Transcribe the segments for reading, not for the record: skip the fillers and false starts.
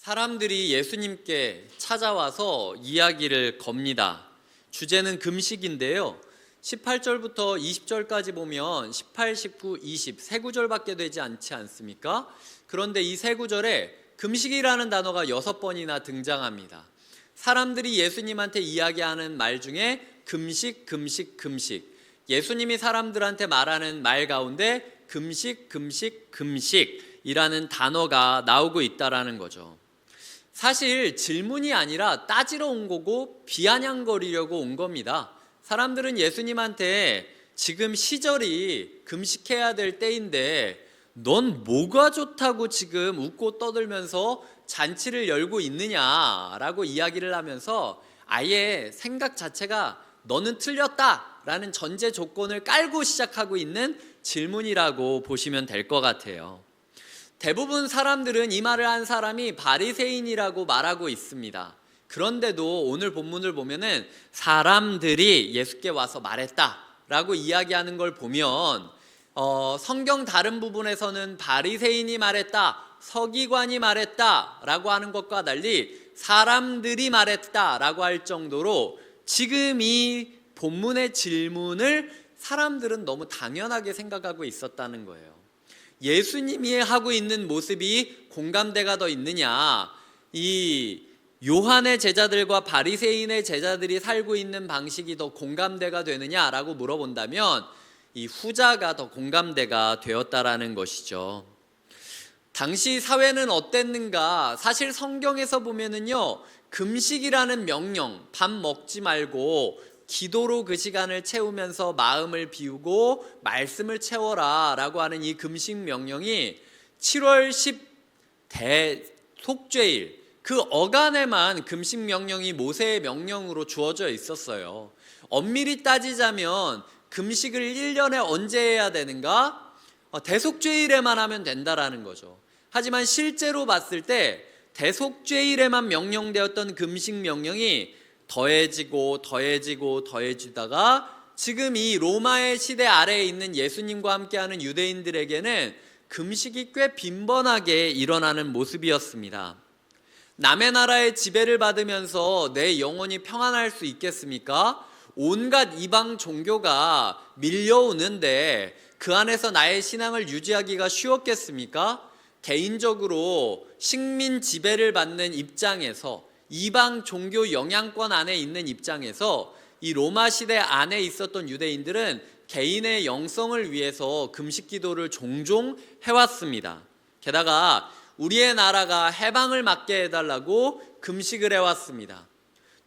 사람들이 예수님께 찾아와서 이야기를 겁니다. 주제는 금식인데요. 18절부터 20절까지 보면 18, 19, 20 세 구절밖에 되지 않지 않습니까? 그런데 이 세 구절에 금식이라는 단어가 6번이나 등장합니다. 사람들이 예수님한테 이야기하는 말 중에 금식, 금식, 금식. 예수님이 사람들한테 말하는 말 가운데 금식, 금식, 금식이라는 단어가 나오고 있다라는 거죠. 사실 질문이 아니라 따지러 온 거고 비아냥거리려고 온 겁니다. 사람들은 예수님한테 지금 시절이 금식해야 될 때인데 넌 뭐가 좋다고 지금 웃고 떠들면서 잔치를 열고 있느냐라고 이야기를 하면서 아예 생각 자체가 너는 틀렸다라는 전제 조건을 깔고 시작하고 있는 질문이라고 보시면 될 것 같아요. 대부분 사람들은 이 말을 한 사람이 바리새인이라고 말하고 있습니다. 그런데도 오늘 본문을 보면은 사람들이 예수께 와서 말했다라고 이야기하는 걸 보면 성경 다른 부분에서는 바리새인이 말했다, 서기관이 말했다라고 하는 것과 달리 사람들이 말했다라고 할 정도로 지금 이 본문의 질문을 사람들은 너무 당연하게 생각하고 있었다는 거예요. 예수님이 하고 있는 모습이 공감대가 더 있느냐, 이 요한의 제자들과 바리새인의 제자들이 살고 있는 방식이 더 공감대가 되느냐라고 물어본다면 이 후자가 더 공감대가 되었다라는 것이죠. 당시 사회는 어땠는가? 사실 성경에서 보면은요, 금식이라는 명령, 밥 먹지 말고 기도로 그 시간을 채우면서 마음을 비우고 말씀을 채워라 라고 하는 이 금식 명령이 7월 10 대속죄일 그 어간에만 금식 명령이 모세의 명령으로 주어져 있었어요. 엄밀히 따지자면 금식을 1년에 언제 해야 되는가? 대속죄일에만 하면 된다라는 거죠. 하지만 실제로 봤을 때 대속죄일에만 명령되었던 금식 명령이 더해지고 더해지다가 지금 이 로마의 시대 아래에 있는 예수님과 함께하는 유대인들에게는 금식이 꽤 빈번하게 일어나는 모습이었습니다. 남의 나라의 지배를 받으면서 내 영혼이 평안할 수 있겠습니까? 온갖 이방 종교가 밀려오는데 그 안에서 나의 신앙을 유지하기가 쉬웠겠습니까? 개인적으로 식민 지배를 받는 입장에서 이방 종교 영향권 안에 있는 입장에서 이 로마 시대 안에 있었던 유대인들은 개인의 영성을 위해서 금식 기도를 종종 해왔습니다. 게다가 우리의 나라가 해방을 맞게 해달라고 금식을 해왔습니다.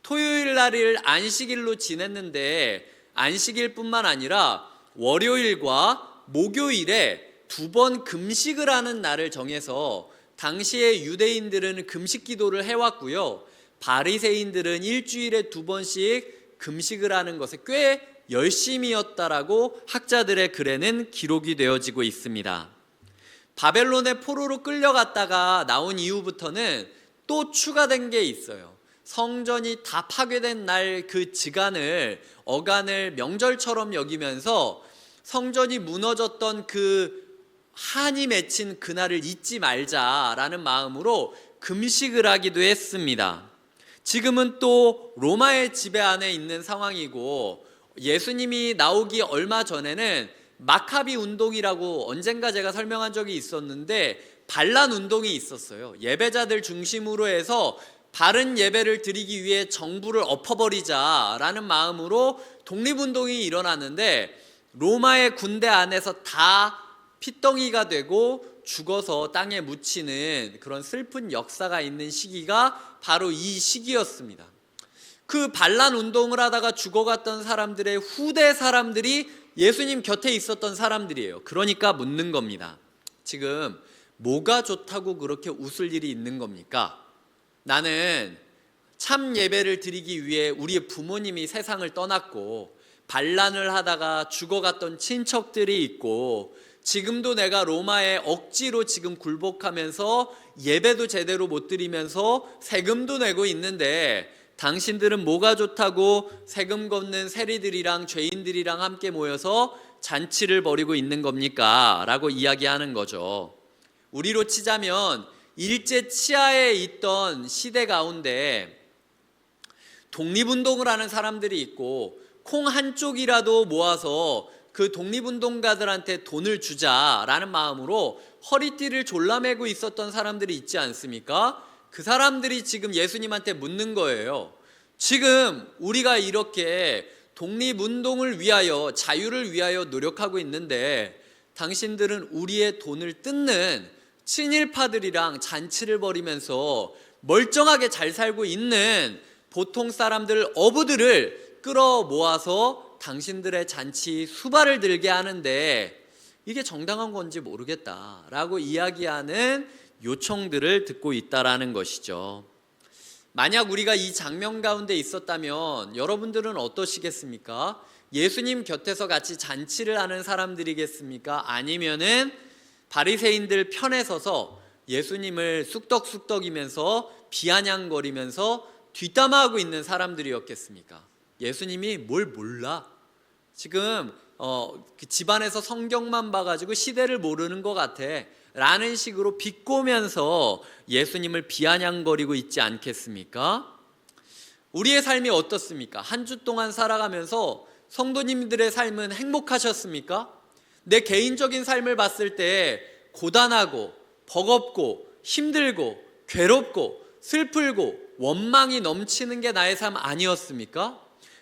토요일 날을 안식일로 지냈는데 안식일뿐만 아니라 월요일과 목요일에 2번 금식을 하는 날을 정해서 당시의 유대인들은 금식 기도를 해왔고요. 바리새인들은 일주일에 2번씩 금식을 하는 것에 꽤 열심이었다라고 학자들의 글에는 기록이 되어지고 있습니다. 바벨론의 포로로 끌려갔다가 나온 이후부터는 또 추가된 게 있어요. 성전이 다 파괴된 날 그 지간을 어간을 명절처럼 여기면서 성전이 무너졌던 그 한이 맺힌 그날을 잊지 말자라는 마음으로 금식을 하기도 했습니다. 지금은 또 로마의 지배 안에 있는 상황이고 예수님이 나오기 얼마 전에는 마카비 운동이라고 언젠가 제가 설명한 적이 있었는데 반란 운동이 있었어요. 예배자들 중심으로 해서 바른 예배를 드리기 위해 정부를 엎어버리자라는 마음으로 독립운동이 일어났는데 로마의 군대 안에서 다 핏덩이가 되고 죽어서 땅에 묻히는 그런 슬픈 역사가 있는 시기가 바로 이 시기였습니다. 그 반란 운동을 하다가 죽어갔던 사람들의 후대 사람들이 예수님 곁에 있었던 사람들이에요. 그러니까 묻는 겁니다. 지금 뭐가 좋다고 그렇게 웃을 일이 있는 겁니까? 나는 참 예배를 드리기 위해 우리의 부모님이 세상을 떠났고 반란을 하다가 죽어갔던 친척들이 있고 지금도 내가 로마에 억지로 지금 굴복하면서 예배도 제대로 못 드리면서 세금도 내고 있는데 당신들은 뭐가 좋다고 세금 걷는 세리들이랑 죄인들이랑 함께 모여서 잔치를 벌이고 있는 겁니까? 라고 이야기하는 거죠. 우리로 치자면 일제 치하에 있던 시대 가운데 독립운동을 하는 사람들이 있고 콩 한 쪽이라도 모아서 그 독립운동가들한테 돈을 주자라는 마음으로 허리띠를 졸라매고 있었던 사람들이 있지 않습니까? 그 사람들이 지금 예수님한테 묻는 거예요. 지금 우리가 이렇게 독립운동을 위하여, 자유를 위하여 노력하고 있는데 당신들은 우리의 돈을 뜯는 친일파들이랑 잔치를 벌이면서 멀쩡하게 잘 살고 있는 보통 사람들, 어부들을 끌어 모아서 당신들의 잔치 수발을 들게 하는데 이게 정당한 건지 모르겠다라고 이야기하는 요청들을 듣고 있다라는 것이죠. 만약 우리가 이 장면 가운데 있었다면 여러분들은 어떠시겠습니까? 예수님 곁에서 같이 잔치를 하는 사람들이겠습니까? 아니면은 바리새인들 편에 서서 예수님을 쑥덕쑥덕이면서 비아냥거리면서 뒷담화하고 있는 사람들이었겠습니까? 예수님이 뭘 몰라? 지금 그 집안에서 성경만 봐가지고 시대를 모르는 것 같아 라는 식으로 비꼬면서 예수님을 비아냥거리고 있지 않겠습니까? 우리의 삶이 어떻습니까? 한 주 동안 살아가면서 성도님들의 삶은 행복하셨습니까? 내 개인적인 삶을 봤을 때 고단하고 버겁고 힘들고 괴롭고 슬프고 원망이 넘치는 게 나의 삶 아니었습니까?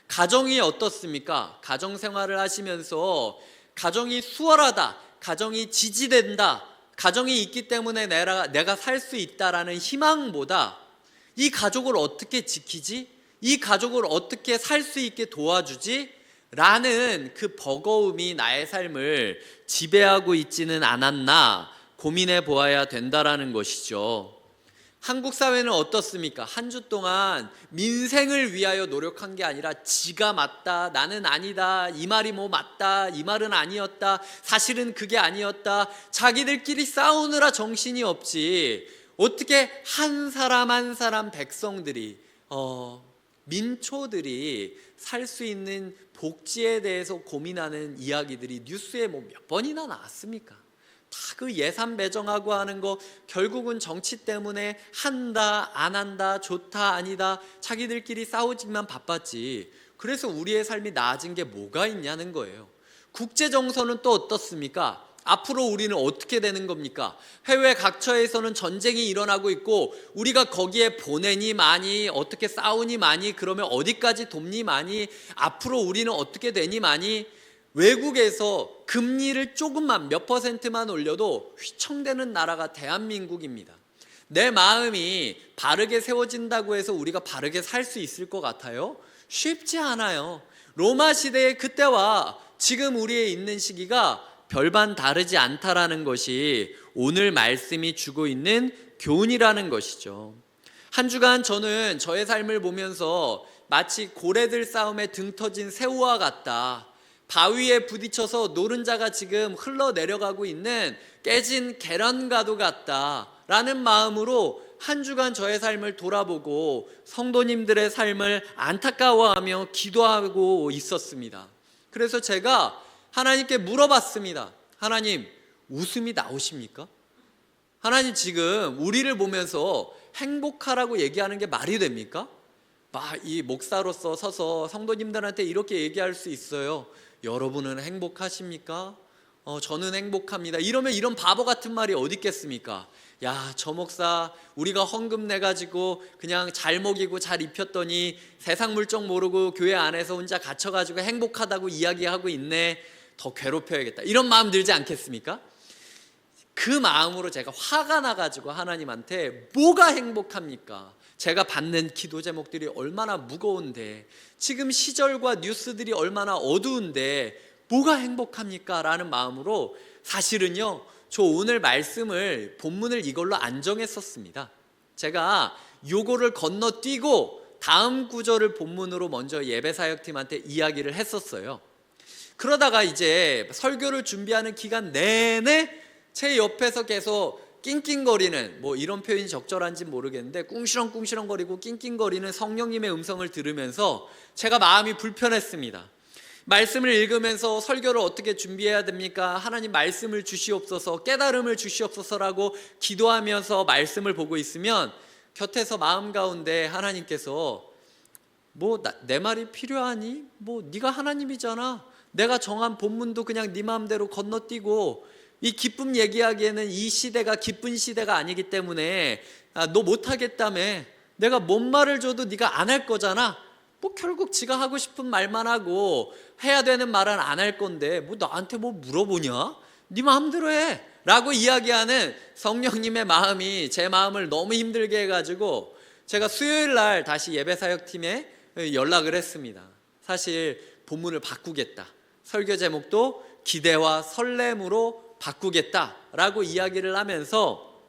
가정이 어떻습니까? 가정 생활을 하시면서 가정이 수월하다, 가정이 지지된다, 가정이 있기 때문에 내가 살 수 있다라는 희망보다 이 가족을 어떻게 지키지? 이 가족을 어떻게 살 수 있게 도와주지? 라는 그 버거움이 나의 삶을 지배하고 있지는 않았나 고민해 보아야 된다라는 것이죠. 한국 사회는 어떻습니까? 한 주 동안 민생을 위하여 노력한 게 아니라 지가 맞다, 나는 아니다, 이 말이 뭐 맞다, 이 말은 아니었다, 사실은 그게 아니었다, 자기들끼리 싸우느라 정신이 없지. 어떻게 한 사람 한 사람 백성들이 민초들이 살 수 있는 복지에 대해서 고민하는 이야기들이 뉴스에 뭐 몇 번이나 나왔습니까? 다 그 예산 배정하고 하는 거 결국은 정치 때문에 한다 안 한다 좋다 아니다 자기들끼리 싸우지만 바빴지. 그래서 우리의 삶이 나아진 게 뭐가 있냐는 거예요. 국제 정서는 또 어떻습니까? 앞으로 우리는 어떻게 되는 겁니까? 해외 각처에서는 전쟁이 일어나고 있고 우리가 거기에 보내니 많이, 어떻게 싸우니 많이, 그러면 어디까지 돕니 많이, 앞으로 우리는 어떻게 되니 많이. 외국에서 금리를 조금만 몇 퍼센트만 올려도 휘청대는 나라가 대한민국입니다. 내 마음이 바르게 세워진다고 해서 우리가 바르게 살 수 있을 것 같아요? 쉽지 않아요. 로마 시대의 그때와 지금 우리의 있는 시기가 별반 다르지 않다라는 것이 오늘 말씀이 주고 있는 교훈이라는 것이죠. 한 주간 저는 저의 삶을 보면서 마치 고래들 싸움에 등 터진 새우와 같다. 바위에 부딪혀서 노른자가 지금 흘러내려가고 있는 깨진 계란과도 같다라는 마음으로 한 주간 저의 삶을 돌아보고 성도님들의 삶을 안타까워하며 기도하고 있었습니다. 그래서 제가 하나님께 물어봤습니다. 하나님, 웃음이 나오십니까? 하나님, 지금 우리를 보면서 행복하라고 얘기하는 게 말이 됩니까? 이 목사로서 서서 성도님들한테 이렇게 얘기할 수 있어요. 여러분은 행복하십니까? 저는 행복합니다. 이러면 이런 바보 같은 말이 어디 있겠습니까? 야, 저 목사 우리가 헌금 내가지고 그냥 잘 먹이고 잘 입혔더니 세상 물정 모르고 교회 안에서 혼자 갇혀가지고 행복하다고 이야기하고 있네. 더 괴롭혀야겠다. 이런 마음 들지 않겠습니까? 그 마음으로 제가 화가 나가지고 하나님한테 뭐가 행복합니까? 제가 받는 기도 제목들이 얼마나 무거운데, 지금 시절과 뉴스들이 얼마나 어두운데 뭐가 행복합니까? 라는 마음으로 사실은요, 저 오늘 말씀을 본문을 이걸로 안 정했었습니다. 제가 요거를 건너뛰고 다음 구절을 본문으로 먼저 예배사역팀한테 이야기를 했었어요. 그러다가 이제 설교를 준비하는 기간 내내 제 옆에서 계속 낑낑거리는, 뭐 이런 표현이 적절한지 모르겠는데 꿍시렁꿍시렁거리고 낑낑거리는 성령님의 음성을 들으면서 제가 마음이 불편했습니다. 말씀을 읽으면서 설교를 어떻게 준비해야 됩니까? 하나님 말씀을 주시옵소서, 깨달음을 주시옵소서라고 기도하면서 말씀을 보고 있으면 곁에서 마음 가운데 하나님께서 내 말이 필요하니? 네가 하나님이잖아. 내가 정한 본문도 그냥 네 마음대로 건너뛰고 이 기쁨 얘기하기에는 이 시대가 기쁜 시대가 아니기 때문에 너 못하겠다며. 내가 뭔 말을 줘도 네가 안 할 거잖아. 결국 지가 하고 싶은 말만 하고 해야 되는 말은 안 할 건데 나한테 물어보냐? 네 마음대로 해 라고 이야기하는 성령님의 마음이 제 마음을 너무 힘들게 해가지고 제가 수요일 날 다시 예배사역팀에 연락을 했습니다. 사실 본문을 바꾸겠다, 설교 제목도 기대와 설렘으로 바꾸겠다라고 이야기를 하면서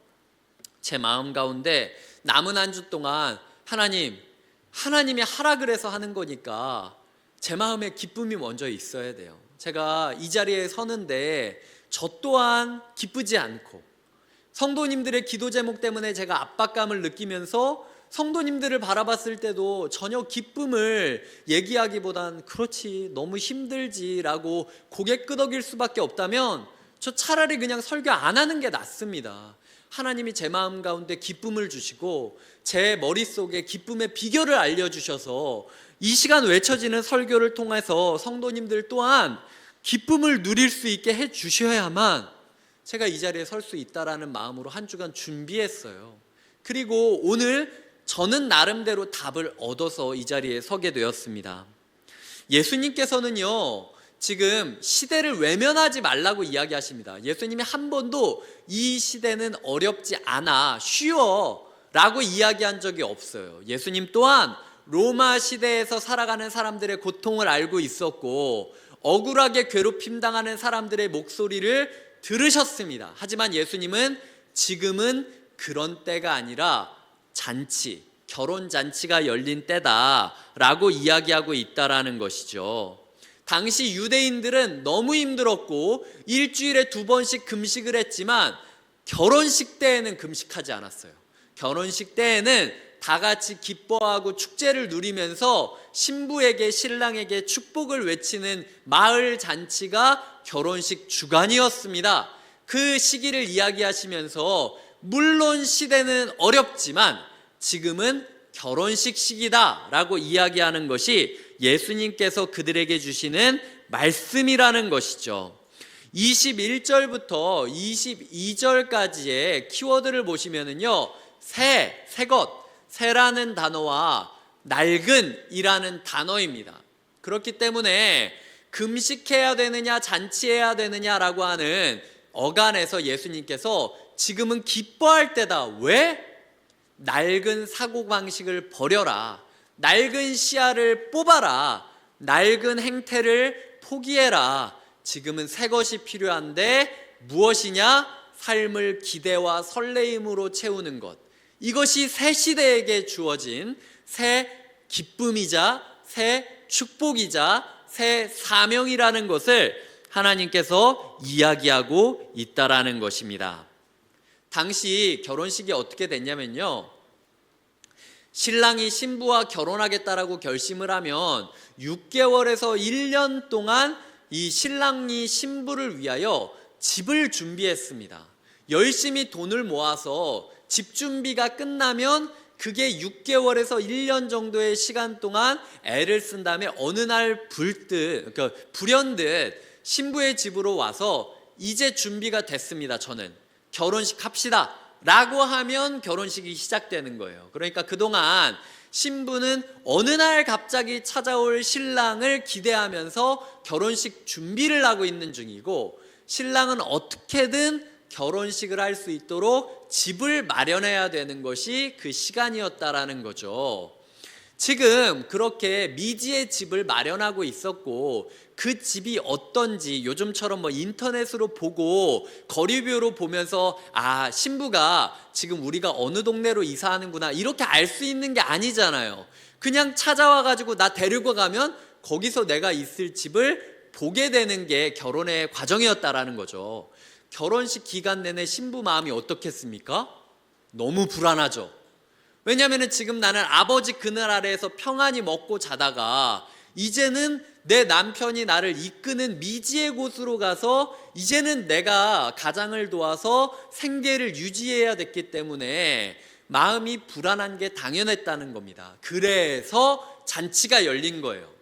제 마음 가운데 남은 한 주 동안 하나님이 하라 그래서 하는 거니까 제 마음에 기쁨이 먼저 있어야 돼요. 제가 이 자리에 서는데 저 또한 기쁘지 않고 성도님들의 기도 제목 때문에 제가 압박감을 느끼면서 성도님들을 바라봤을 때도 전혀 기쁨을 얘기하기보단 그렇지 너무 힘들지라고 고개 끄덕일 수밖에 없다면 저 차라리 그냥 설교 안 하는 게 낫습니다. 하나님이 제 마음 가운데 기쁨을 주시고 제 머릿속에 기쁨의 비결을 알려주셔서 이 시간 외쳐지는 설교를 통해서 성도님들 또한 기쁨을 누릴 수 있게 해주셔야만 제가 이 자리에 설 수 있다라는 마음으로 한 주간 준비했어요. 그리고 오늘 저는 나름대로 답을 얻어서 이 자리에 서게 되었습니다. 예수님께서는요, 지금 시대를 외면하지 말라고 이야기하십니다. 예수님이 한 번도 이 시대는 어렵지 않아, 쉬워 라고 이야기한 적이 없어요. 예수님 또한 로마 시대에서 살아가는 사람들의 고통을 알고 있었고 억울하게 괴롭힘 당하는 사람들의 목소리를 들으셨습니다. 하지만 예수님은 지금은 그런 때가 아니라 결혼 잔치가 열린 때다라고 이야기하고 있다라는 것이죠. 당시 유대인들은 너무 힘들었고 일주일에 2번씩 금식을 했지만 결혼식 때에는 금식하지 않았어요. 결혼식 때에는 다 같이 기뻐하고 축제를 누리면서 신부에게 신랑에게 축복을 외치는 마을 잔치가 결혼식 주간이었습니다. 그 시기를 이야기하시면서 물론 시대는 어렵지만 지금은 결혼식 시기다라고 이야기하는 것이 예수님께서 그들에게 주시는 말씀이라는 것이죠. 21절부터 22절까지의 키워드를 보시면은요, 새라는 단어와 낡은이라는 단어입니다. 그렇기 때문에 금식해야 되느냐 잔치해야 되느냐라고 하는 어간에서 예수님께서 지금은 기뻐할 때다. 왜? 낡은 사고방식을 버려라. 낡은 씨알을 뽑아라. 낡은 행태를 포기해라. 지금은 새 것이 필요한데 무엇이냐? 삶을 기대와 설레임으로 채우는 것. 이것이 새 시대에게 주어진 새 기쁨이자 새 축복이자 새 사명이라는 것을 하나님께서 이야기하고 있다라는 것입니다. 당시 결혼식이 어떻게 됐냐면요, 신랑이 신부와 결혼하겠다라고 결심을 하면 6개월에서 1년 동안 이 신랑이 신부를 위하여 집을 준비했습니다. 열심히 돈을 모아서 집 준비가 끝나면 그게 6개월에서 1년 정도의 시간 동안 애를 쓴 다음에 어느 날 불현듯 신부의 집으로 와서 이제 준비가 됐습니다. 저는 결혼식 합시다 라고 하면 결혼식이 시작되는 거예요. 그러니까 그동안 신부는 어느 날 갑자기 찾아올 신랑을 기대하면서 결혼식 준비를 하고 있는 중이고, 신랑은 어떻게든 결혼식을 할 수 있도록 집을 마련해야 되는 것이 그 시간이었다라는 거죠. 지금 그렇게 미지의 집을 마련하고 있었고 그 집이 어떤지 요즘처럼 인터넷으로 보고 거리뷰로 보면서 신부가 지금 우리가 어느 동네로 이사하는구나 이렇게 알 수 있는 게 아니잖아요. 그냥 찾아와 가지고 나 데리고 가면 거기서 내가 있을 집을 보게 되는 게 결혼의 과정이었다라는 거죠. 결혼식 기간 내내 신부 마음이 어떻겠습니까? 너무 불안하죠. 왜냐하면 지금 나는 아버지 그늘 아래에서 평안히 먹고 자다가 이제는 내 남편이 나를 이끄는 미지의 곳으로 가서 이제는 내가 가장을 도와서 생계를 유지해야 됐기 때문에 마음이 불안한 게 당연했다는 겁니다. 그래서 잔치가 열린 거예요.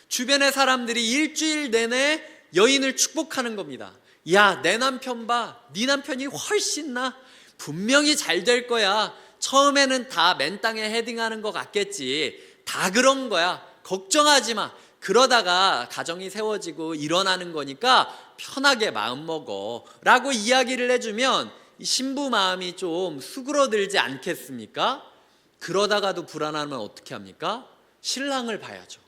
주변의 사람들이 일주일 내내 여인을 축복하는 겁니다. 야, 내 남편 봐. 네 남편이 훨씬 나. 분명히 잘 될 거야. 처음에는 다 맨 땅에 헤딩하는 것 같겠지. 다 그런 거야. 걱정하지 마. 그러다가 가정이 세워지고 일어나는 거니까 편하게 마음 먹어 라고 이야기를 해주면 신부 마음이 좀 수그러들지 않겠습니까? 그러다가도 불안하면 어떻게 합니까? 신랑을 봐야죠.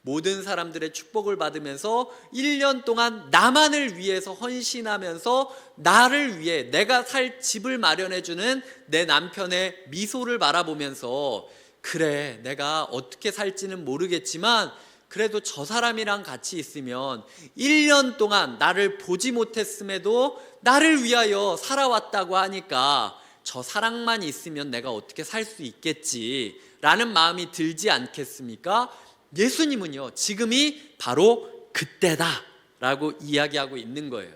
모든 사람들의 축복을 받으면서 1년 동안 나만을 위해서 헌신하면서 나를 위해 내가 살 집을 마련해주는 내 남편의 미소를 바라보면서 그래, 내가 어떻게 살지는 모르겠지만 그래도 저 사람이랑 같이 있으면 1년 동안 나를 보지 못했음에도 나를 위하여 살아왔다고 하니까 저 사랑만 있으면 내가 어떻게 살 수 있겠지 라는 마음이 들지 않겠습니까? 예수님은요, 지금이 바로 그때다 라고 이야기하고 있는 거예요.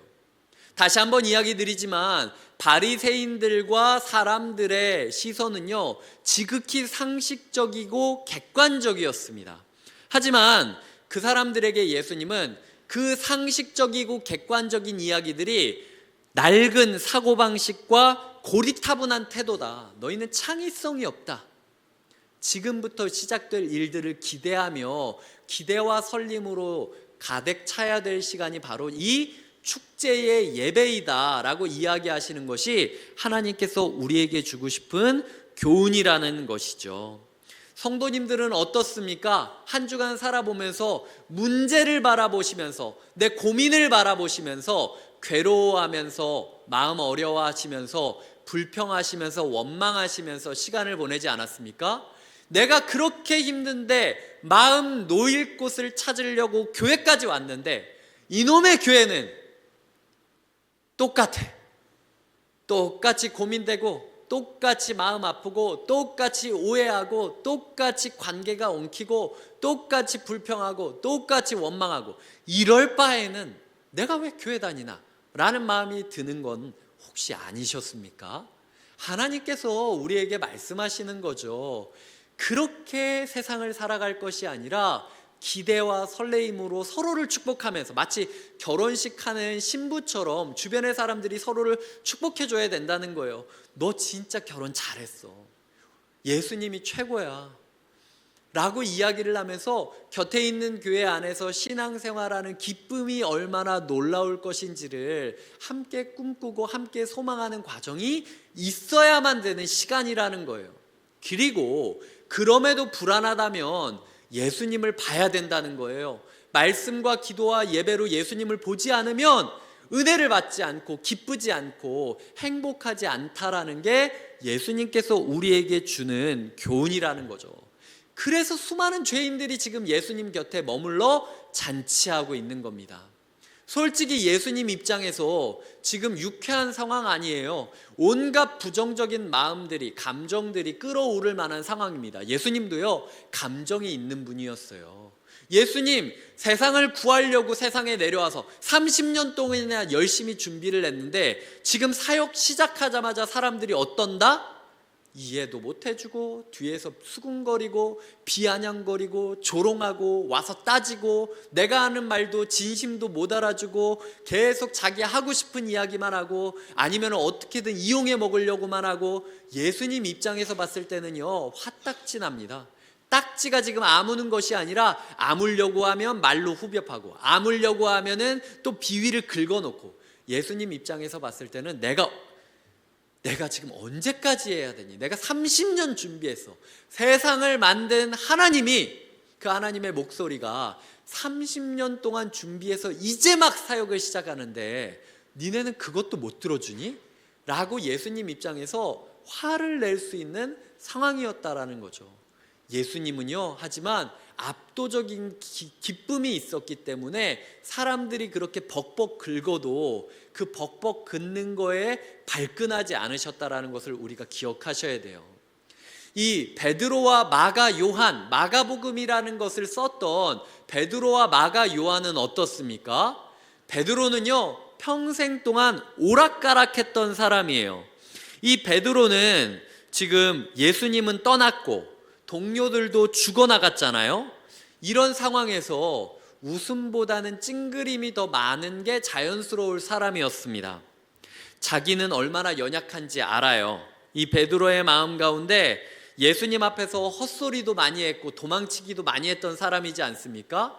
다시 한번 이야기 드리지만 바리새인들과 사람들의 시선은요, 지극히 상식적이고 객관적이었습니다. 하지만 그 사람들에게 예수님은 그 상식적이고 객관적인 이야기들이 낡은 사고방식과 고리타분한 태도다. 너희는 창의성이 없다. 지금부터 시작될 일들을 기대하며 기대와 설렘으로 가득 차야 될 시간이 바로 이 축제의 예배이다 라고 이야기하시는 것이 하나님께서 우리에게 주고 싶은 교훈이라는 것이죠. 성도님들은 어떻습니까? 한 주간 살아보면서 문제를 바라보시면서 내 고민을 바라보시면서 괴로워하면서 마음 어려워하시면서 불평하시면서 원망하시면서 시간을 보내지 않았습니까? 내가 그렇게 힘든데 마음 놓일 곳을 찾으려고 교회까지 왔는데 이놈의 교회는 똑같이 고민되고 똑같이 마음 아프고 똑같이 오해하고 똑같이 관계가 엉키고 똑같이 불평하고 똑같이 원망하고 이럴 바에는 내가 왜 교회 다니나 라는 마음이 드는 건 혹시 아니셨습니까? 하나님께서 우리에게 말씀하시는 거죠. 그렇게 세상을 살아갈 것이 아니라 기대와 설레임으로 서로를 축복하면서 마치 결혼식 하는 신부처럼 주변의 사람들이 서로를 축복해 줘야 된다는 거예요. 너 진짜 결혼 잘했어. 예수님이 최고야. 라고 이야기를 하면서 곁에 있는 교회 안에서 신앙생활하는 기쁨이 얼마나 놀라울 것인지를 함께 꿈꾸고 함께 소망하는 과정이 있어야만 되는 시간이라는 거예요. 그리고 그럼에도 불안하다면 예수님을 봐야 된다는 거예요. 말씀과 기도와 예배로 예수님을 보지 않으면 은혜를 받지 않고 기쁘지 않고 행복하지 않다라는 게 예수님께서 우리에게 주는 교훈이라는 거죠. 그래서 수많은 죄인들이 지금 예수님 곁에 머물러 잔치하고 있는 겁니다. 솔직히 예수님 입장에서 지금 유쾌한 상황 아니에요. 온갖 부정적인 마음들이, 감정들이 끌어오를 만한 상황입니다. 예수님도요, 감정이 있는 분이었어요. 예수님, 세상을 구하려고 세상에 내려와서 30년 동안이나 열심히 준비를 했는데 지금 사역 시작하자마자 사람들이 어떤다? 이해도 못 해주고 뒤에서 수군거리고 비아냥거리고 조롱하고 와서 따지고 내가 하는 말도 진심도 못 알아주고 계속 자기 하고 싶은 이야기만 하고 아니면 어떻게든 이용해 먹으려고만 하고 예수님 입장에서 봤을 때는요, 화딱지 납니다. 딱지가 지금 아무는 것이 아니라 아물려고 하면 말로 후벼파고 아물려고 하면은 또 비위를 긁어놓고 예수님 입장에서 봤을 때는 내가 지금 언제까지 해야 되니? 내가 30년 준비했어. 세상을 만든 하나님이, 그 하나님의 목소리가 30년 동안 준비해서 이제 막 사역을 시작하는데 니네는 그것도 못 들어주니? 라고 예수님 입장에서 화를 낼 수 있는 상황이었다라는 거죠. 예수님은요, 하지만 압도적인 기쁨이 있었기 때문에 사람들이 그렇게 벅벅 긁어도 그 벅벅 긁는 거에 발끈하지 않으셨다라는 것을 우리가 기억하셔야 돼요. 이 베드로와 마가 요한, 마가복음이라는 것을 썼던 베드로와 마가 요한은 어떻습니까? 베드로는요, 평생 동안 오락가락했던 사람이에요. 이 베드로는 지금 예수님은 떠났고 동료들도 죽어나갔잖아요. 이런 상황에서 웃음보다는 찡그림이 더 많은 게 자연스러울 사람이었습니다. 자기는 얼마나 연약한지 알아요. 이 베드로의 마음 가운데 예수님 앞에서 헛소리도 많이 했고 도망치기도 많이 했던 사람이지 않습니까?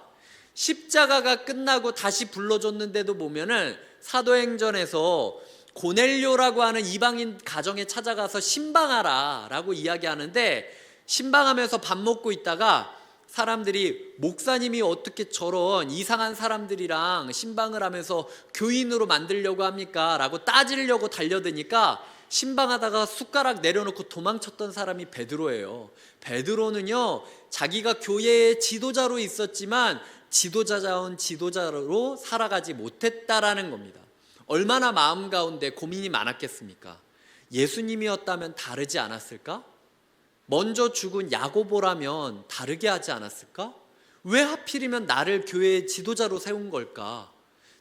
십자가가 끝나고 다시 불러줬는데도 보면은 사도행전에서 고넬료라고 하는 이방인 가정에 찾아가서 신방하라 라고 이야기하는데, 신방하면서 밥 먹고 있다가 사람들이 목사님이 어떻게 저런 이상한 사람들이랑 신방을 하면서 교인으로 만들려고 합니까? 라고 따지려고 달려드니까 신방하다가 숟가락 내려놓고 도망쳤던 사람이 베드로예요. 베드로는요, 자기가 교회의 지도자로 있었지만 지도자다운 지도자로 살아가지 못했다라는 겁니다. 얼마나 마음 가운데 고민이 많았겠습니까? 예수님이었다면 다르지 않았을까? 먼저 죽은 야고보라면 다르게 하지 않았을까? 왜 하필이면 나를 교회의 지도자로 세운 걸까?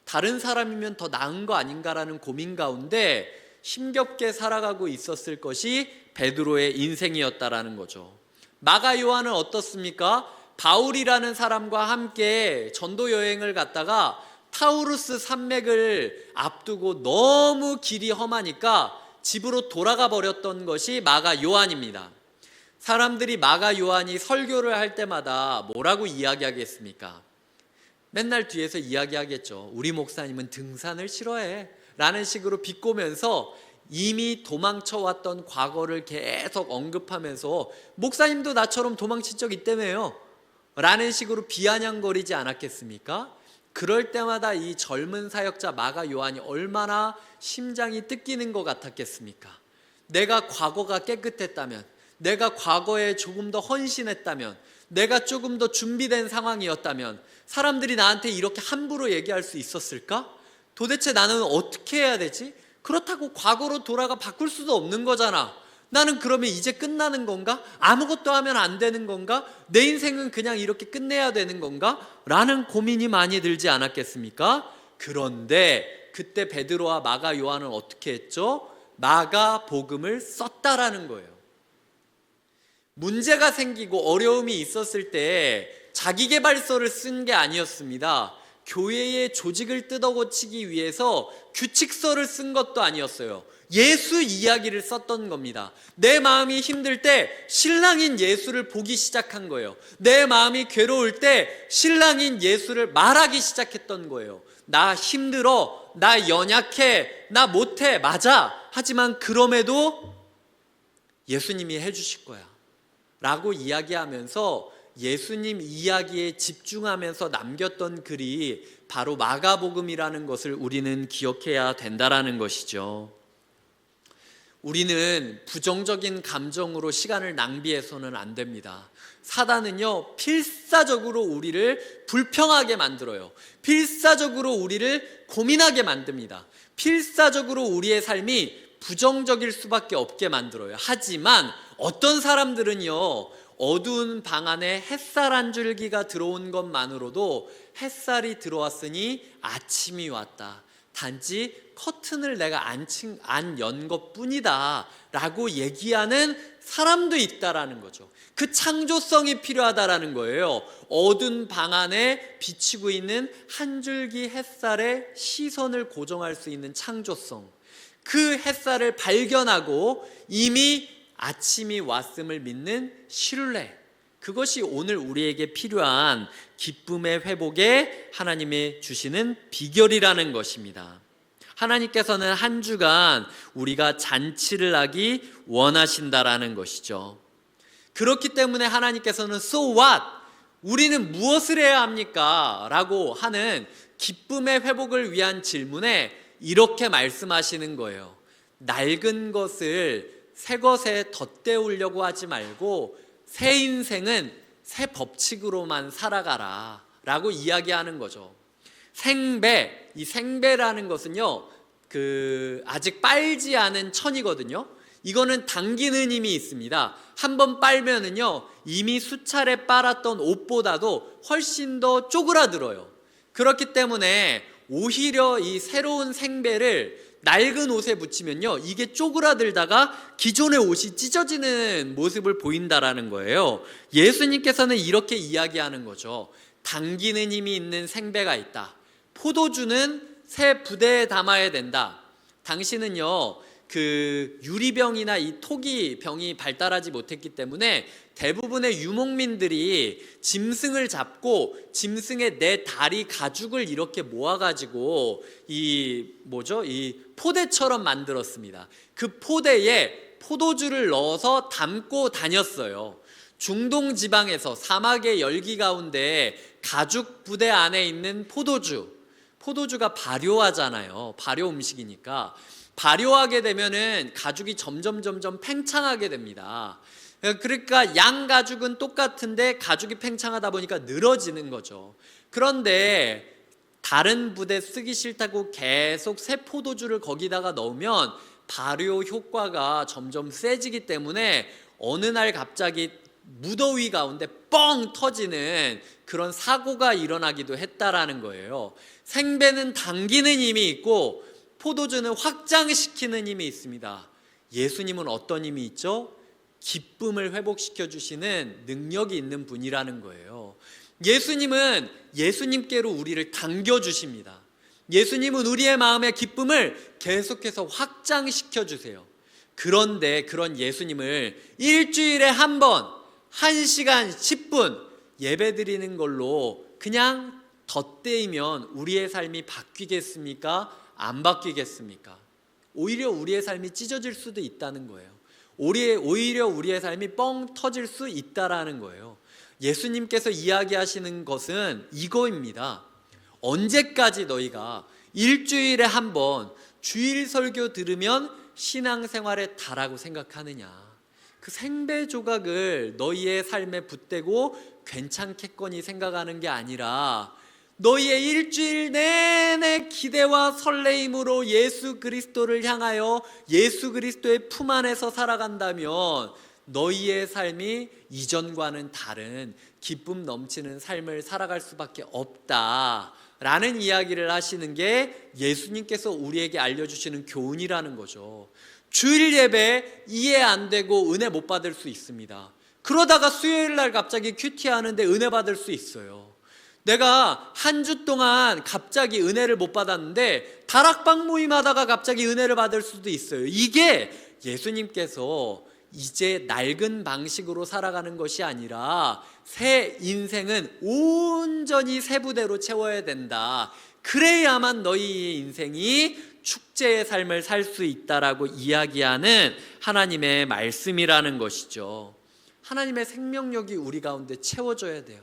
다른 사람이면 더 나은 거 아닌가라는 고민 가운데 힘겹게 살아가고 있었을 것이 베드로의 인생이었다라는 거죠. 마가 요한은 어떻습니까? 바울이라는 사람과 함께 전도 여행을 갔다가 타우루스 산맥을 앞두고 너무 길이 험하니까 집으로 돌아가 버렸던 것이 마가 요한입니다. 사람들이 마가 요한이 설교를 할 때마다 뭐라고 이야기하겠습니까? 맨날 뒤에서 이야기하겠죠. 우리 목사님은 등산을 싫어해 라는 식으로 비꼬면서 이미 도망쳐왔던 과거를 계속 언급하면서 목사님도 나처럼 도망친 적 있다며요 라는 식으로 비아냥거리지 않았겠습니까? 그럴 때마다 이 젊은 사역자 마가 요한이 얼마나 심장이 뜯기는 것 같았겠습니까? 내가 과거가 깨끗했다면, 내가 과거에 조금 더 헌신했다면, 내가 조금 더 준비된 상황이었다면 사람들이 나한테 이렇게 함부로 얘기할 수 있었을까? 도대체 나는 어떻게 해야 되지? 그렇다고 과거로 돌아가 바꿀 수도 없는 거잖아. 나는 그러면 이제 끝나는 건가? 아무것도 하면 안 되는 건가? 내 인생은 그냥 이렇게 끝내야 되는 건가? 라는 고민이 많이 들지 않았겠습니까? 그런데 그때 베드로와 마가 요한은 어떻게 했죠? 마가 복음을 썼다라는 거예요. 문제가 생기고 어려움이 있었을 때 자기계발서를 쓴 게 아니었습니다. 교회의 조직을 뜯어고치기 위해서 규칙서를 쓴 것도 아니었어요. 예수 이야기를 썼던 겁니다. 내 마음이 힘들 때 신랑인 예수를 보기 시작한 거예요. 내 마음이 괴로울 때 신랑인 예수를 말하기 시작했던 거예요. 나 힘들어, 나 연약해, 나 못해, 맞아. 하지만 그럼에도 예수님이 해주실 거야 라고 이야기하면서 예수님 이야기에 집중하면서 남겼던 글이 바로 마가복음이라는 것을 우리는 기억해야 된다라는 것이죠. 우리는 부정적인 감정으로 시간을 낭비해서는 안 됩니다. 사단은요, 필사적으로 우리를 불평하게 만들어요. 필사적으로 우리를 고민하게 만듭니다. 필사적으로 우리의 삶이 부정적일 수밖에 없게 만들어요. 하지만 어떤 사람들은요, 어두운 방 안에 햇살 한 줄기가 들어온 것만으로도 햇살이 들어왔으니 아침이 왔다. 단지 커튼을 내가 안 연 것뿐이다 라고 얘기하는 사람도 있다라는 거죠. 그 창조성이 필요하다라는 거예요. 어두운 방 안에 비치고 있는 한 줄기 햇살에 시선을 고정할 수 있는 창조성, 그 햇살을 발견하고 이미 아침이 왔음을 믿는 신뢰, 그것이 오늘 우리에게 필요한 기쁨의 회복에 하나님이 주시는 비결이라는 것입니다. 하나님께서는 한 주간 우리가 잔치를 하기 원하신다라는 것이죠. 그렇기 때문에 하나님께서는 So what? 우리는 무엇을 해야 합니까? 라고 하는 기쁨의 회복을 위한 질문에 이렇게 말씀하시는 거예요. 낡은 것을 새 것에 덧대우려고 하지 말고 새 인생은 새 법칙으로만 살아가라 라고 이야기하는 거죠. 생배, 이 생배라는 것은요, 아직 빨지 않은 천이거든요. 이거는 당기는 힘이 있습니다. 한번 빨면은요, 이미 수차례 빨았던 옷보다도 훨씬 더 쪼그라들어요. 그렇기 때문에 오히려 이 새로운 생배를 낡은 옷에 붙이면요, 이게 쪼그라들다가 기존의 옷이 찢어지는 모습을 보인다라는 거예요. 예수님께서는 이렇게 이야기하는 거죠. 당기는 힘이 있는 생배가 있다. 포도주는 새 부대에 담아야 된다. 당신은요, 그 유리병이나 이 토기병이 발달하지 못했기 때문에 대부분의 유목민들이 짐승을 잡고 짐승의 네 다리 가죽을 이렇게 모아가지고 이 포대처럼 만들었습니다. 그 포대에 포도주를 넣어서 담고 다녔어요. 중동 지방에서 사막의 열기 가운데 가죽 부대 안에 있는 포도주가 발효하잖아요. 발효 음식이니까 발효하게 되면은 가죽이 점점 팽창하게 됩니다. 그러니까 양 가죽은 똑같은데 가죽이 팽창하다 보니까 늘어지는 거죠. 그런데 다른 부대 쓰기 싫다고 계속 새 포도주를 거기다가 넣으면 발효 효과가 점점 세지기 때문에 어느 날 갑자기 무더위 가운데 뻥 터지는 그런 사고가 일어나기도 했다라는 거예요. 생배는 당기는 힘이 있고 포도주는 확장시키는 힘이 있습니다. 예수님은 어떤 힘이 있죠? 기쁨을 회복시켜 주시는 능력이 있는 분이라는 거예요. 예수님은 예수님께로 우리를 당겨 주십니다. 예수님은 우리의 마음의 기쁨을 계속해서 확장시켜 주세요. 그런데 그런 예수님을 일주일에 한 번 1시간 10분 예배 드리는 걸로 그냥 덧대이면 우리의 삶이 바뀌겠습니까? 안 바뀌겠습니까? 오히려 우리의 삶이 찢어질 수도 있다는 거예요. 오히려 우리의 삶이 뻥 터질 수 있다라는 거예요. 예수님께서 이야기하시는 것은 이거입니다. 언제까지 너희가 일주일에 한 번 주일 설교 들으면 신앙생활에 다라고 생각하느냐? 그 생배 조각을 너희의 삶에 붙대고 괜찮겠거니 생각하는 게 아니라 너희의 일주일 내내 기대와 설레임으로 예수 그리스도를 향하여 예수 그리스도의 품 안에서 살아간다면 너희의 삶이 이전과는 다른 기쁨 넘치는 삶을 살아갈 수밖에 없다라는 이야기를 하시는 게 예수님께서 우리에게 알려주시는 교훈이라는 거죠. 주일 예배 이해 안 되고 은혜 못 받을 수 있습니다. 그러다가 수요일 날 갑자기 큐티하는데 은혜 받을 수 있어요. 내가 한 주 동안 갑자기 은혜를 못 받았는데 다락방 모임하다가 갑자기 은혜를 받을 수도 있어요. 이게 예수님께서 이제 낡은 방식으로 살아가는 것이 아니라 새 인생은 온전히 새 부대로 채워야 된다. 그래야만 너희의 인생이 축제의 삶을 살 수 있다라고 이야기하는 하나님의 말씀이라는 것이죠. 하나님의 생명력이 우리 가운데 채워져야 돼요.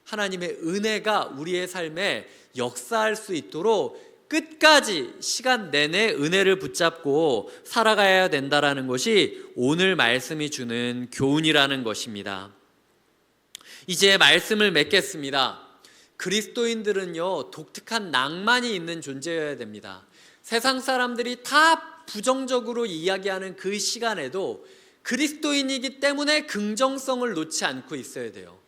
하나님의 은혜가 우리의 삶에 역사할 수 있도록 끝까지 시간 내내 은혜를 붙잡고 살아가야 된다라는 것이 오늘 말씀이 주는 교훈이라는 것입니다. 이제 말씀을 맺겠습니다. 그리스도인들은요, 독특한 낭만이 있는 존재여야 됩니다. 세상 사람들이 다 부정적으로 이야기하는 그 시간에도 그리스도인이기 때문에 긍정성을 놓지 않고 있어야 돼요.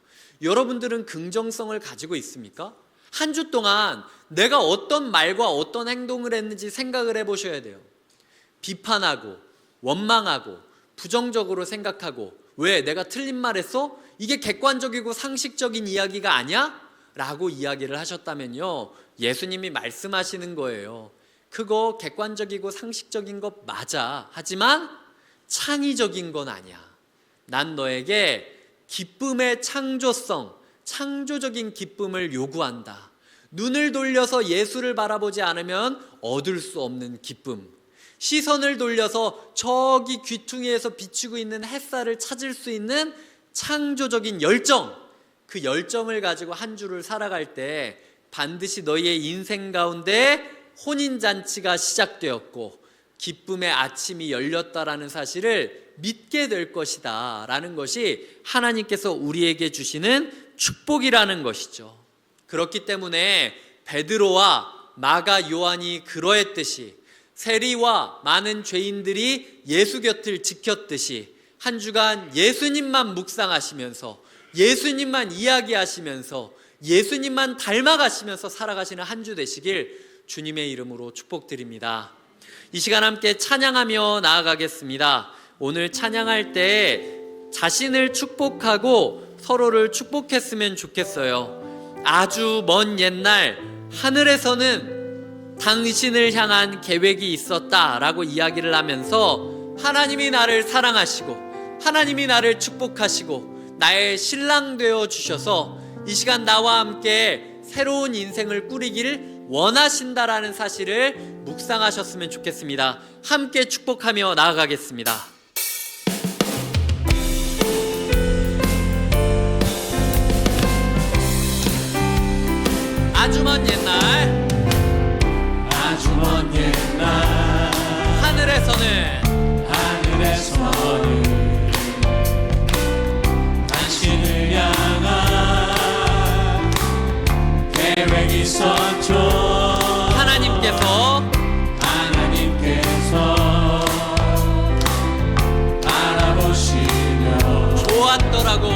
여러분들은 긍정성을 가지고 있습니까? 한 주 동안 내가 어떤 말과 어떤 행동을 했는지 생각을 해보셔야 돼요. 비판하고 원망하고 부정적으로 생각하고 왜 내가 틀린 말 했어? 이게 객관적이고 상식적인 이야기가 아니야? 라고 이야기를 하셨다면요, 예수님이 말씀하시는 거예요. 그거 객관적이고 상식적인 것 맞아. 하지만 창의적인 건 아니야. 난 너에게 기쁨의 창조성, 창조적인 기쁨을 요구한다. 눈을 돌려서 예수를 바라보지 않으면 얻을 수 없는 기쁨, 시선을 돌려서 저기 귀퉁이에서 비추고 있는 햇살을 찾을 수 있는 창조적인 열정, 그 열정을 가지고 한 주를 살아갈 때 반드시 너희의 인생 가운데 혼인잔치가 시작되었고 기쁨의 아침이 열렸다라는 사실을 믿게 될 것이다 라는 것이 하나님께서 우리에게 주시는 축복이라는 것이죠. 그렇기 때문에 베드로와 마가 요한이 그러했듯이 세리와 많은 죄인들이 예수 곁을 지켰듯이 한 주간 예수님만 묵상하시면서 예수님만 이야기하시면서 예수님만 닮아가시면서 살아가시는 한 주 되시길 주님의 이름으로 축복드립니다. 이 시간 함께 찬양하며 나아가겠습니다. 오늘 찬양할 때 자신을 축복하고 서로를 축복했으면 좋겠어요. 아주 먼 옛날 하늘에서는 당신을 향한 계획이 있었다라고 이야기를 하면서 하나님이 나를 사랑하시고 하나님이 나를 축복하시고 나의 신랑 되어 주셔서 이 시간 나와 함께 새로운 인생을 꾸리기를 원하신다라는 사실을 묵상하셨으면 좋겠습니다. 함께 축복하며 나아가겠습니다. 아주 먼 옛날 하늘에서는 당신을 향한 계획이 있었죠. 하나님께서 알아보시며 좋았더라고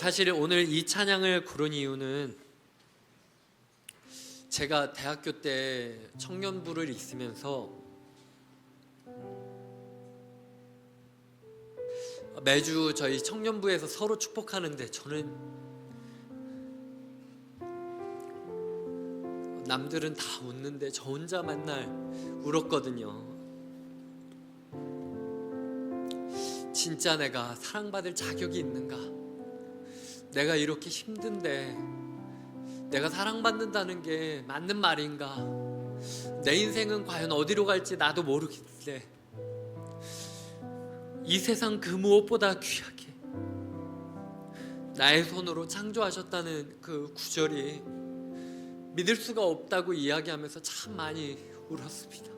사실 오늘 이 찬양을 고른 이유는 제가 대학교 때 청년부를 있으면서 매주 저희 청년부에서 서로 축복하는데 저는 남들은 다 웃는데 저 혼자 맨날 울었거든요. 진짜 내가 사랑받을 자격이 있는가? 내가 이렇게 힘든데 내가 사랑받는다는 게 맞는 말인가? 내 인생은 과연 어디로 갈지 나도 모르겠는데 이 세상 그 무엇보다 귀하게 나의 손으로 창조하셨다는 그 구절이 믿을 수가 없다고 이야기하면서 참 많이 울었습니다.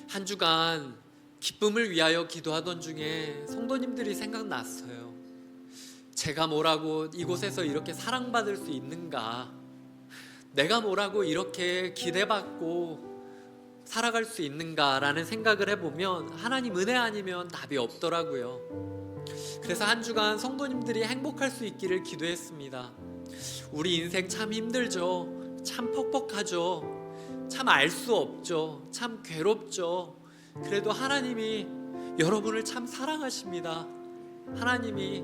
한 주간 기쁨을 위하여 기도하던 중에 성도님들이 생각났어요. 제가 뭐라고 이곳에서 이렇게 사랑받을 수 있는가? 내가 뭐라고 이렇게 기대받고 살아갈 수 있는가라는 생각을 해보면 하나님 은혜 아니면 답이 없더라고요. 그래서 한 주간 성도님들이 행복할 수 있기를 기도했습니다. 우리 인생 참 힘들죠. 참 퍽퍽하죠. 참 알 수 없죠. 참 괴롭죠. 그래도 하나님이 여러분을 참 사랑하십니다. 하나님이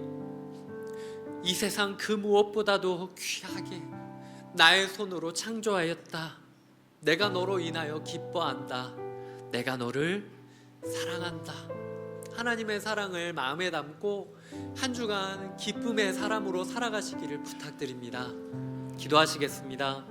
이 세상 그 무엇보다도 귀하게 나의 손으로 창조하였다. 내가 너로 인하여 기뻐한다. 내가 너를 사랑한다. 하나님의 사랑을 마음에 담고 한 주간 기쁨의 사람으로 살아가시기를 부탁드립니다. 기도하시겠습니다.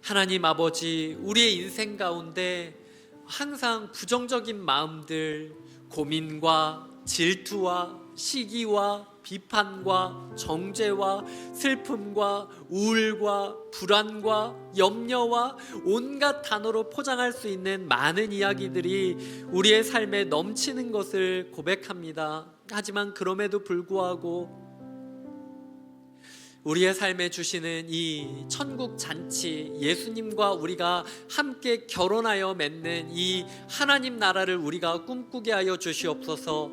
하나님 아버지, 우리의 인생 가운데 항상 부정적인 마음들, 고민과 질투와 시기와 비판과 정죄와 슬픔과 우울과 불안과 염려와 온갖 단어로 포장할 수 있는 많은 이야기들이 우리의 삶에 넘치는 것을 고백합니다. 하지만 그럼에도 불구하고 우리의 삶에 주시는 이 천국 잔치, 예수님과 우리가 함께 결혼하여 맺는 이 하나님 나라를 우리가 꿈꾸게 하여 주시옵소서.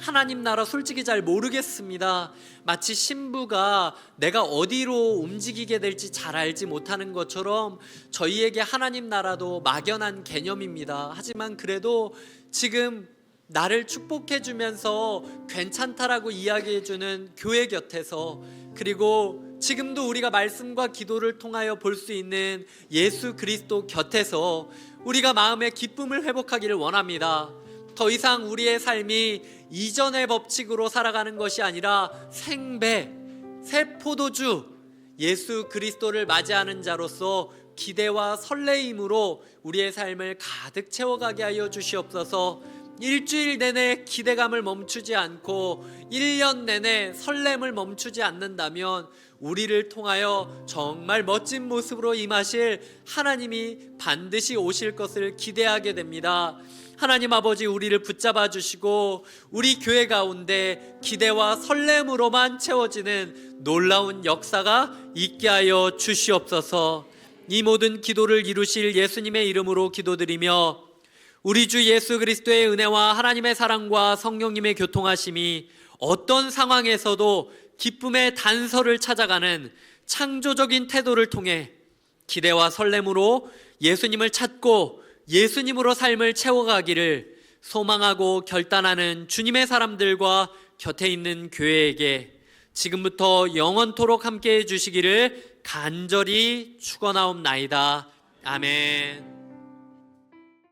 하나님 나라 솔직히 잘 모르겠습니다. 마치 신부가 내가 어디로 움직이게 될지 잘 알지 못하는 것처럼 저희에게 하나님 나라도 막연한 개념입니다. 하지만 그래도 지금 나를 축복해 주면서 괜찮다라고 이야기해 주는 교회 곁에서, 그리고 지금도 우리가 말씀과 기도를 통하여 볼 수 있는 예수 그리스도 곁에서 우리가 마음의 기쁨을 회복하기를 원합니다. 더 이상 우리의 삶이 이전의 법칙으로 살아가는 것이 아니라 생배, 새 포도주 예수 그리스도를 맞이하는 자로서 기대와 설레임으로 우리의 삶을 가득 채워가게 하여 주시옵소서. 일주일 내내 기대감을 멈추지 않고 1년 내내 설렘을 멈추지 않는다면 우리를 통하여 정말 멋진 모습으로 임하실 하나님이 반드시 오실 것을 기대하게 됩니다. 하나님 아버지, 우리를 붙잡아 주시고 우리 교회 가운데 기대와 설렘으로만 채워지는 놀라운 역사가 있게 하여 주시옵소서. 이 모든 기도를 이루실 예수님의 이름으로 기도드리며 우리 주 예수 그리스도의 은혜와 하나님의 사랑과 성령님의 교통하심이 어떤 상황에서도 기쁨의 단서를 찾아가는 창조적인 태도를 통해 기대와 설렘으로 예수님을 찾고 예수님으로 삶을 채워가기를 소망하고 결단하는 주님의 사람들과 곁에 있는 교회에게 지금부터 영원토록 함께해 주시기를 간절히 축원하옵나이다. 아멘.